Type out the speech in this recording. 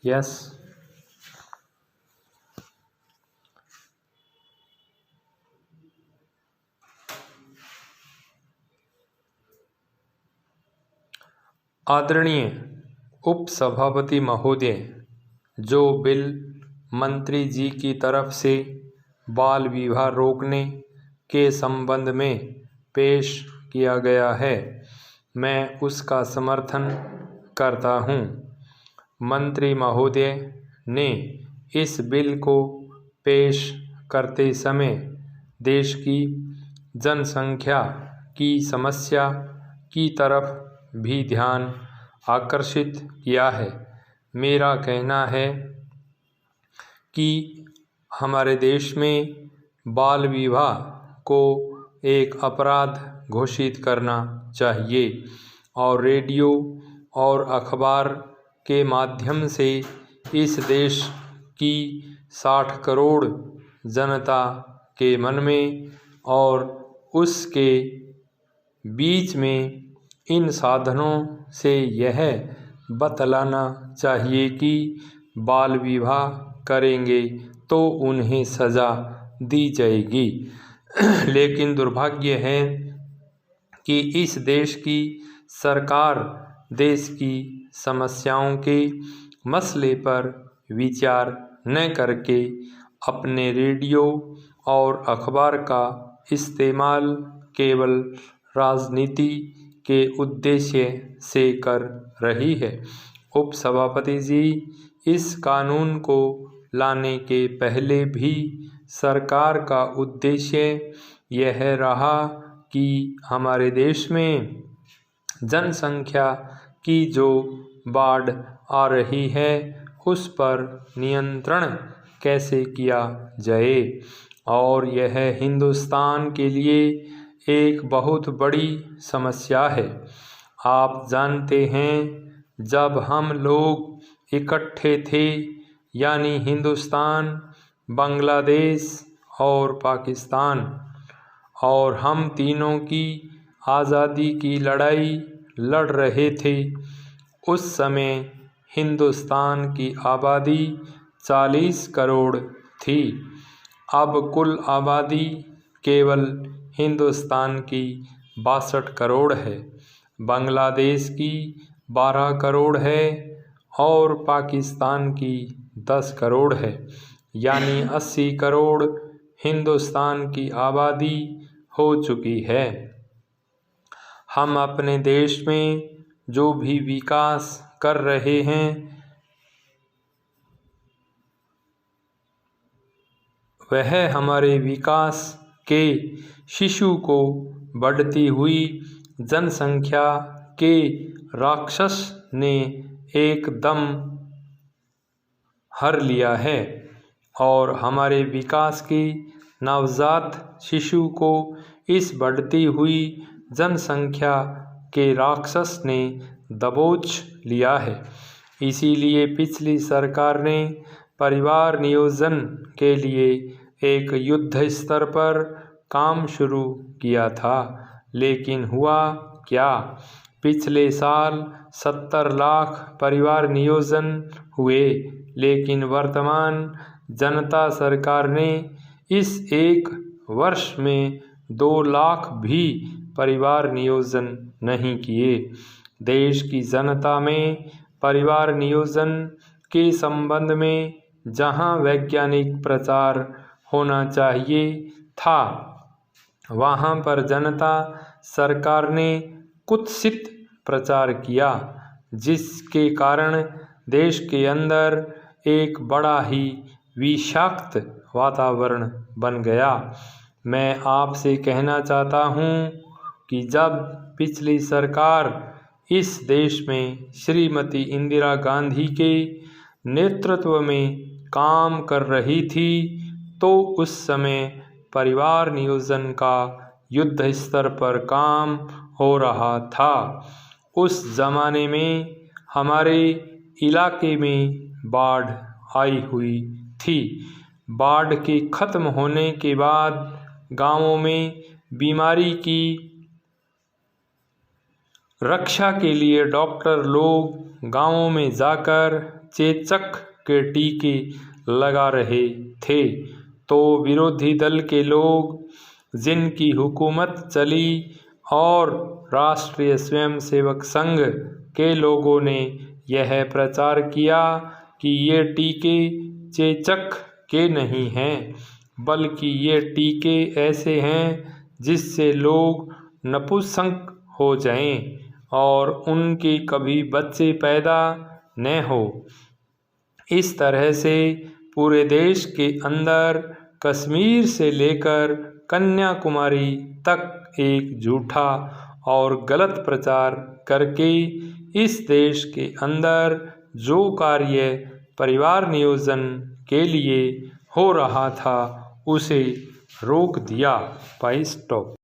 Yes. आदरणीय उपसभापति महोदय, जो बिल मंत्री जी की तरफ से बाल विवाह रोकने के संबंध में पेश किया गया है, मैं उसका समर्थन करता हूं। मंत्री महोदय ने इस बिल को पेश करते समय देश की जनसंख्या की समस्या की तरफ भी ध्यान आकर्षित किया है। मेरा कहना है कि हमारे देश में बाल विवाह को एक अपराध घोषित करना चाहिए और रेडियो और अखबार के माध्यम से इस देश की 60 करोड़ जनता के मन में और उसके बीच में इन साधनों से यह बतलाना चाहिए कि बाल विवाह करेंगे तो उन्हें सज़ा दी जाएगी। लेकिन दुर्भाग्य है कि इस देश की सरकार देश की समस्याओं के मसले पर विचार न करके अपने रेडियो और अखबार का इस्तेमाल केवल राजनीति के उद्देश्य से कर रही है। उपसभापति जी, इस कानून को लाने के पहले भी सरकार का उद्देश्य यह रहा कि हमारे देश में जनसंख्या की जो बाढ़ आ रही है उस पर नियंत्रण कैसे किया जाए, और यह हिंदुस्तान के लिए एक बहुत बड़ी समस्या है। आप जानते हैं, जब हम लोग इकट्ठे थे, यानी हिंदुस्तान, बांग्लादेश और पाकिस्तान, और हम तीनों की आज़ादी की लड़ाई लड़ रहे थे, उस समय हिंदुस्तान की आबादी 40 करोड़ थी। अब कुल आबादी केवल हिंदुस्तान की 62 करोड़ है, बांग्लादेश की 12 करोड़ है और पाकिस्तान की 10 करोड़ है, यानी 80 करोड़ हिंदुस्तान की आबादी हो चुकी है। हम अपने देश में जो भी विकास कर रहे हैं वह हमारे विकास के शिशु को बढ़ती हुई जनसंख्या के राक्षस ने एकदम हर लिया है, और हमारे विकास की नवजात शिशु को इस बढ़ती हुई जनसंख्या के राक्षस ने दबोच लिया है। इसीलिए पिछली सरकार ने परिवार नियोजन के लिए एक युद्ध स्तर पर काम शुरू किया था, लेकिन हुआ क्या? पिछले साल 70 लाख परिवार नियोजन हुए, लेकिन वर्तमान जनता सरकार ने इस एक वर्ष में 2 लाख भी परिवार नियोजन नहीं किए। देश की जनता में परिवार नियोजन के संबंध में जहां वैज्ञानिक प्रचार होना चाहिए था, वहां पर जनता सरकार ने कुत्सित प्रचार किया, जिसके कारण देश के अंदर एक बड़ा ही विषाक्त वातावरण बन गया। मैं आपसे कहना चाहता हूं कि जब पिछली सरकार इस देश में श्रीमती इंदिरा गांधी के नेतृत्व में काम कर रही थी, तो उस समय परिवार नियोजन का युद्ध स्तर पर काम हो रहा था। उस ज़माने में हमारे इलाके में बाढ़ आई हुई थी। बाढ़ के ख़त्म होने के बाद गांवों में बीमारी की रक्षा के लिए डॉक्टर लोग गांवों में जाकर चेचक के टीके लगा रहे थे, तो विरोधी दल के लोग, जिनकी हुकूमत चली, और राष्ट्रीय स्वयंसेवक संघ के लोगों ने यह प्रचार किया कि ये टीके चेचक के नहीं हैं, बल्कि ये टीके ऐसे हैं जिससे लोग नपुंसक हो जाएं और उनके कभी बच्चे पैदा न हो। इस तरह से पूरे देश के अंदर कश्मीर से लेकर कन्याकुमारी तक एक झूठा और गलत प्रचार करके इस देश के अंदर जो कार्य परिवार नियोजन के लिए हो रहा था उसे रोक दिया। स्टॉप।